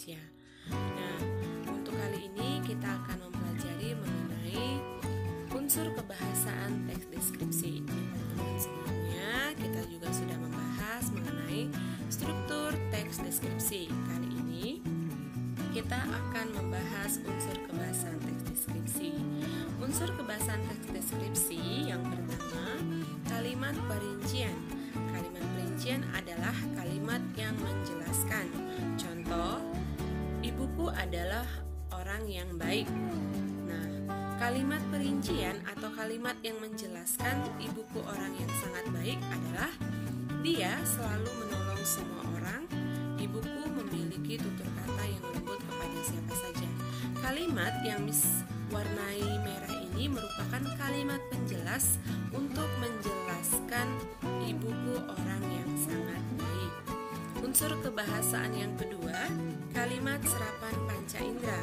Indonesia. Nah, untuk kali ini kita akan mempelajari mengenai unsur kebahasaan teks deskripsi. Di pertemuan sebelumnya kita juga sudah membahas mengenai struktur teks deskripsi. Kali ini kita akan membahas unsur kebahasaan teks deskripsi. Unsur kebahasaan teks deskripsi yang pertama, kalimat perincian. Kalimat perincian adalah kalimat yang menjelaskan. Contoh, ibuku adalah orang yang baik. Nah, kalimat perincian atau kalimat yang menjelaskan ibuku orang yang sangat baik adalah dia selalu menolong semua orang. Ibuku memiliki tutur kata yang lembut kepada siapa saja. Kalimat yang warnai merah ini merupakan kalimat penjelas untuk menjelaskan ibuku orang yang sangat baik. Unsur kebahasaan yang kedua, kalimat serapan panca indera.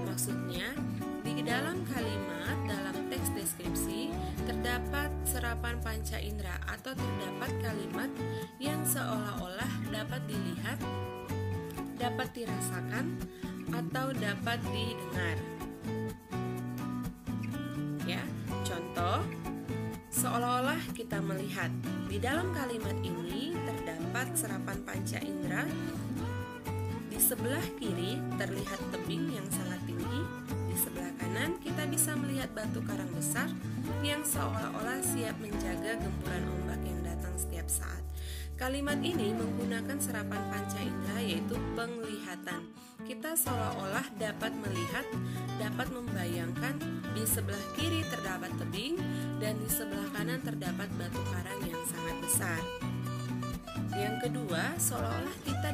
Maksudnya, di dalam kalimat dalam teks deskripsi terdapat serapan panca indera atau terdapat kalimat yang seolah-olah dapat dilihat, dapat dirasakan, atau dapat didengar. Ya, contoh, seolah-olah kita melihat. Di dalam kalimat ini terdapat serapan panca indera. Di sebelah kiri terlihat tebing yang sangat tinggi. Di sebelah kanan kita bisa melihat batu karang besar yang seolah-olah siap menjaga gempuran ombak yang datang setiap saat. Kalimat ini menggunakan serapan panca indera, yaitu penglihatan. Kita seolah-olah dapat melihat, dapat membayangkan di sebelah kiri terdapat tebing dan di sebelah kanan terdapat batu karang yang sangat besar. Yang kedua, seolah-olah kita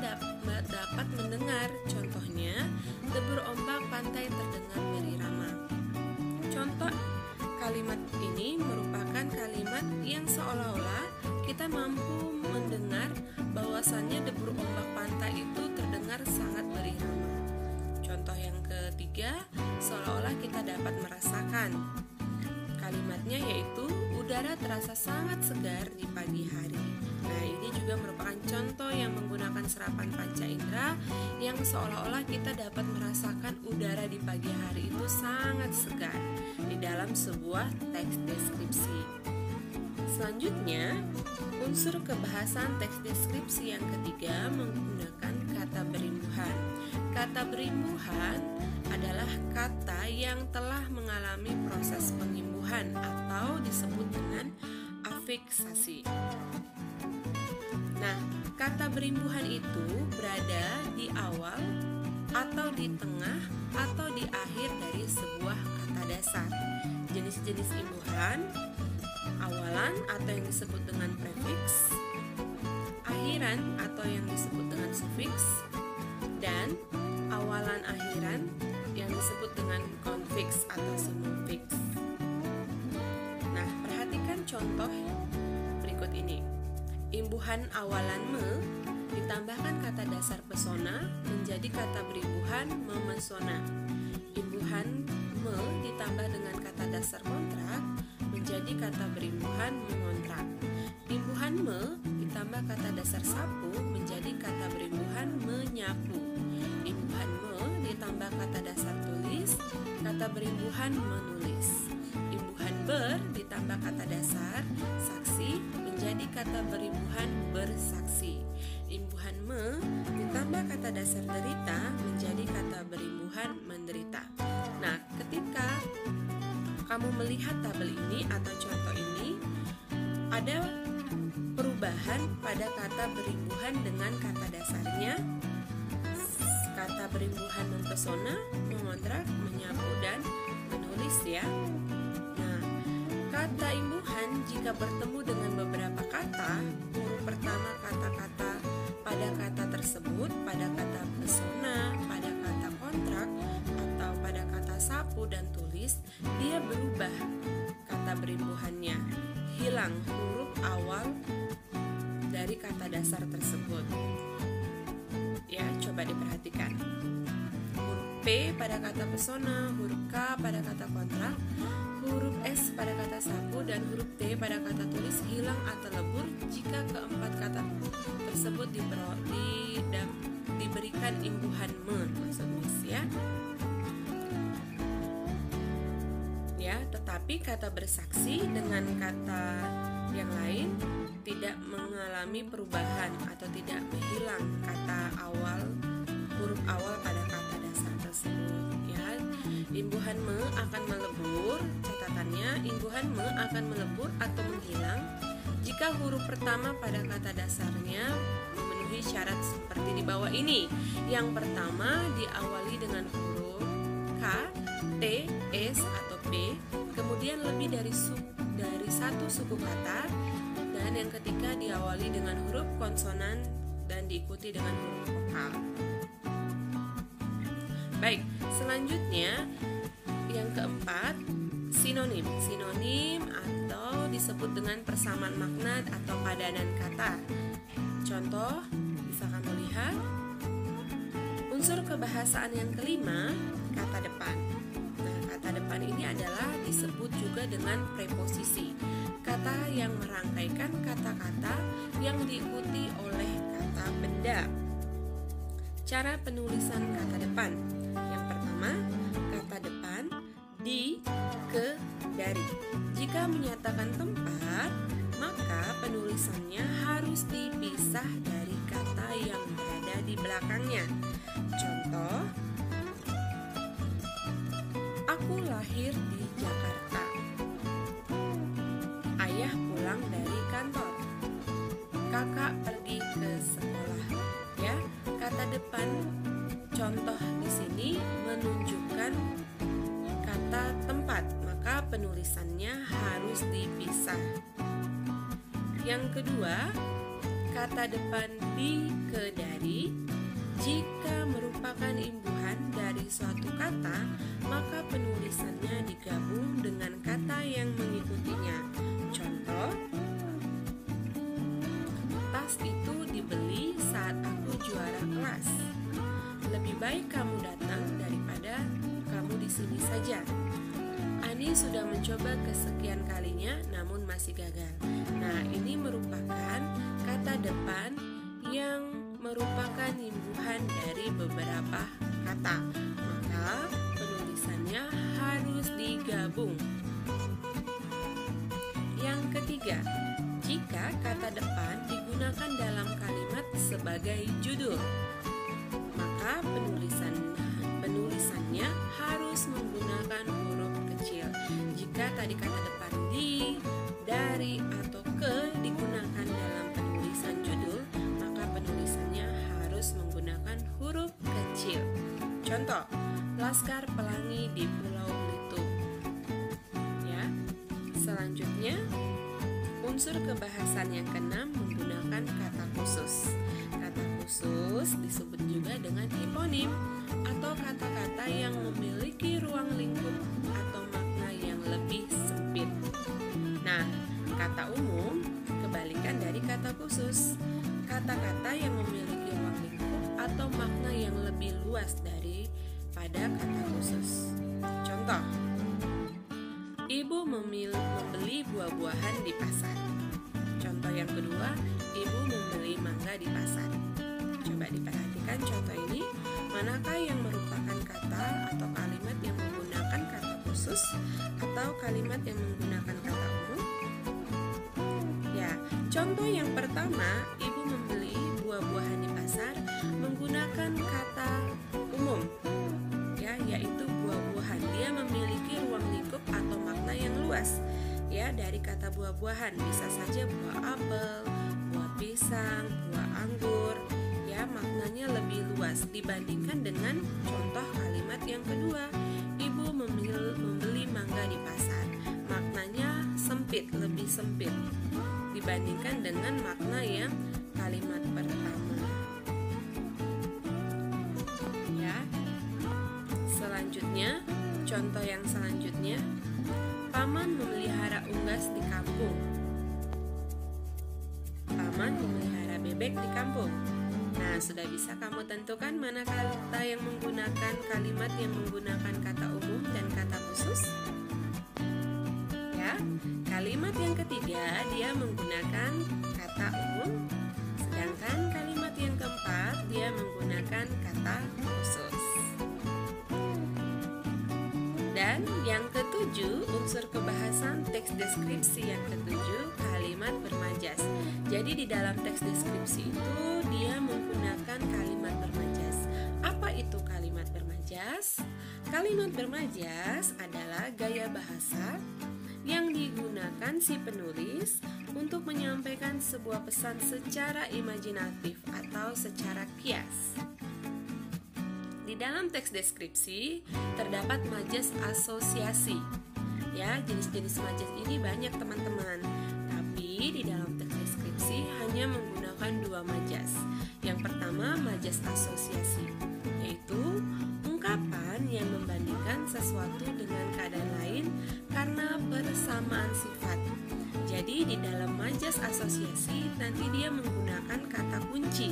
dapat mendengar. Contohnya, debur ombak pantai terdengar berirama. Contoh kalimat ini merupakan kalimat yang seolah-olah kita mampu mendengar bahwasannya debur ombak pantai itu terdengar sangat berirama. Contoh yang ketiga, seolah-olah kita dapat merasakan. Kalimatnya yaitu udara terasa sangat segar di pagi hari. Nah, ini juga merupakan contoh yang menggunakan serapan panca indera yang seolah-olah kita dapat merasakan udara di pagi hari itu sangat segar di dalam sebuah teks deskripsi. Selanjutnya, unsur kebahasaan teks deskripsi yang ketiga menggunakan kata berimbuhan. Kata berimbuhan adalah kata yang telah mengalami proses pengimbuhan atau disebut dengan afiksasi. Nah, kata berimbuhan itu berada di awal atau di tengah atau di akhir dari sebuah kata dasar. Jenis-jenis imbuhan, awalan atau yang disebut dengan prefiks, akhiran atau yang disebut dengan sufiks, dan awalan akhiran yang disebut dengan konfiks atau simufiks. Nah, perhatikan contoh berikut ini. Imbuhan awalan me ditambahkan kata dasar pesona menjadi kata berimbuhan memesona. Imbuhan me ditambah dengan kata dasar kontrak menjadi kata berimbuhan mengontrak. Imbuhan me ditambah kata dasar sapu menjadi kata berimbuhan menyapu. Imbuhan me ditambah kata dasar tulis, kata berimbuhan menulis. Imbuhan ber ditambah kata dasar saksi menjadi kata berimbuhan bersaksi. Imbuhan me ditambah kata dasar derita menjadi kata berimbuhan menderita. Nah, ketika kamu melihat tabel ini atau contoh ini, ada perubahan pada kata berimbuhan dengan kata dasarnya. Kata berimbuhan mempesona, mengontrak, menyapu, dan menulis ya. Nah, kata imbuhan jika bertemu dengan beberapa kata, huruf pertama kata-kata pada kata tersebut, pada kata pesona, pada kata kontrak, atau pada kata sapu dan tulis, dia berubah kata berimbuhannya, hilang huruf awal dari kata dasar tersebut. Ya, coba diperhatikan. Huruf P pada kata pesona, huruf K pada kata kontrak, huruf S pada kata sapu, dan huruf T pada kata tulis hilang atau lebur jika keempat kata tersebut diberikan imbuhan me, maksud Miss ya. Ya, tetapi kata bersaksi dengan kata yang lain tidak mengalami perubahan atau tidak menghilang kata awal, huruf awal pada kata dasar tersebut ya. Imbuhan me akan melebur, catatannya imbuhan me akan melebur atau menghilang jika huruf pertama pada kata dasarnya memenuhi syarat seperti di bawah ini. Yang pertama diawali dengan huruf K, T, S atau P, kemudian lebih dari satu suku kata, dan yang ketiga diawali dengan huruf konsonan dan diikuti dengan huruf vokal. Baik, selanjutnya yang keempat, sinonim. Sinonim atau disebut dengan persamaan makna atau padanan kata. Contoh, bisa kamu lihat. Unsur kebahasaan yang kelima, kata depan. Nah, kata depan ini adalah disebut juga dengan preposisi, kata yang merangkaikan kata-kata yang diikuti oleh kata benda. Cara penulisan kata depan. Yang pertama, kata depan di, ke, dari. Jika menyatakan tempat, maka penulisannya harus dipisah dari kata yang berada di belakangnya. Contoh, aku lahir di Jakarta. Ayah pulang dari kantor. Kakak pergi ke sekolah. Ya, kata depan contoh di sini menunjukkan kata tempat, maka penulisannya harus dipisah. Yang kedua, kata depan di, ke, dari. Jika merupakan imbuhan dari suatu kata, maka penulisannya digabung dengan kata yang mengikutinya. Contoh, tas itu dibeli saat aku juara kelas. Lebih baik kamu datang daripada kamu di sini saja. Ani sudah mencoba kesekian kalinya namun masih gagal. Nah, ini merupakan kata depan yang merupakan imbuhan dari beberapa kata. Maka penulisannya harus digabung. Yang ketiga, jika kata depan digunakan dalam kalimat sebagai judul, maka penulisannya harus menggunakan huruf kecil. Jika tadi kata depan di, dari, atau ke digunakan dalam penulisan judul, maka penulisannya harus menggunakan huruf kecil. Contoh, Laskar Pelangi di Pulau Belitung. Ya. Selanjutnya, unsur kebahasan yang keenam menggunakan kata khusus. Kata khusus disebut juga dengan hiponim atau kata-kata yang memiliki ruang lingkup atau makna yang lebih sempit. Nah, kata umum kebalikan dari kata khusus. Kata-kata yang memiliki ruang lingkup atau makna yang lebih luas daripada kata khusus. Contoh, ibu membeli buah-buahan di pasar. Contoh yang kedua, ibu membeli mangga di pasar. Coba diperhatikan contoh ini, manakah yang merupakan kata atau kalimat yang menggunakan kata khusus atau kalimat yang menggunakan kata umum? Ya, contoh yang pertama, ibu membeli buah-buahan di pasar menggunakan kata umum, ya, yaitu buah-buahan. Dia memiliki ruang lingkup atau makna yang luas. Ya, dari kata buah-buahan bisa saja buah apel, buah pisang, buah anggur. Ya, maknanya lebih luas dibandingkan dengan contoh kalimat yang kedua, ibu membeli mangga di pasar. Maknanya sempit, lebih sempit dibandingkan dengan makna yang kalimat pertama. Ya. Selanjutnya, contoh yang selanjutnya, paman memelihara unggas di kampung. Paman memelihara bebek di kampung. Nah, sudah bisa kamu tentukan mana kata yang menggunakan kalimat yang menggunakan kata umum dan kata khusus? Ya, kalimat yang ketiga dia menggunakan kata umum, sedangkan kalimat yang keempat dia menggunakan kata khusus. Dan yang ketujuh, unsur kebahasan teks deskripsi yang ketujuh, kalimat bermajas. Jadi di dalam teks deskripsi itu dia menggunakan kalimat bermajas. Apa itu kalimat bermajas? Kalimat bermajas adalah gaya bahasa yang digunakan si penulis untuk menyampaikan sebuah pesan secara imajinatif atau secara kias. Di dalam teks deskripsi terdapat majas asosiasi. Ya, jenis-jenis majas ini banyak teman-teman. Tapi di dalam teks deskripsi hanya menggunakan dua majas. Yang pertama majas asosiasi, yaitu ungkapan yang membandingkan sesuatu dengan keadaan lain karena persamaan sifat. Jadi di dalam majas asosiasi nanti dia menggunakan kata kunci,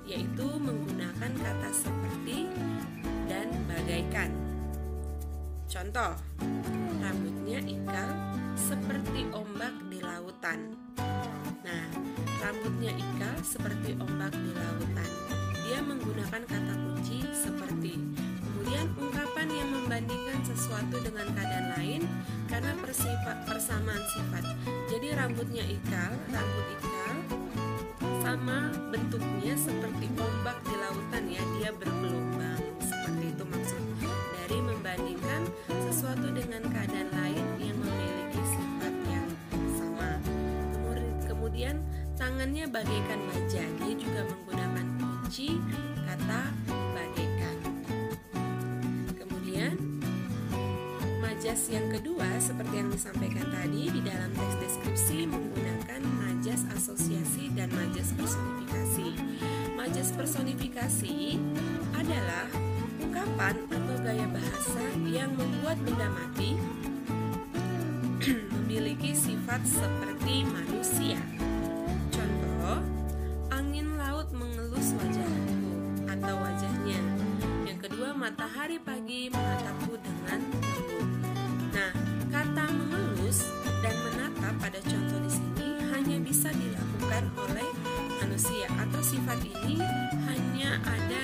yaitu menggunakan kata seperti dan bagaikan. Contoh, rambutnya Ikal seperti ombak di lautan. Nah, rambutnya Ikal seperti ombak di lautan. Dia menggunakan kata kunci seperti. Kemudian ungkapan yang membandingkan sesuatu dengan keadaan lain karena persamaan sifat. Jadi rambut Ikal sama bentuknya seperti ombak di lautan ya, dia bergelombang. Seperti itu maksud dari membandingkan sesuatu dengan keadaan lain yang memiliki sifat yang sama. Kemudian tangannya bagaikan baja, dia juga menggunakan kunci kata bagaikan. Kemudian majas yang kedua seperti yang disampaikan tadi di dalam teks deskripsi menggunakan majas asosiasi dan majas personifikasi. Majas personifikasi adalah ungkapan atau gaya bahasa yang membuat benda mati memiliki sifat seperti manusia. Contoh, angin laut mengelus wajahku atau wajahnya. Yang kedua, matahari pagi menatapku dengan lembut. Nah, kata mengelus dan menatap pada contoh di sini hanya bisa dilakukan oleh manusia atau sifat ini hanya ada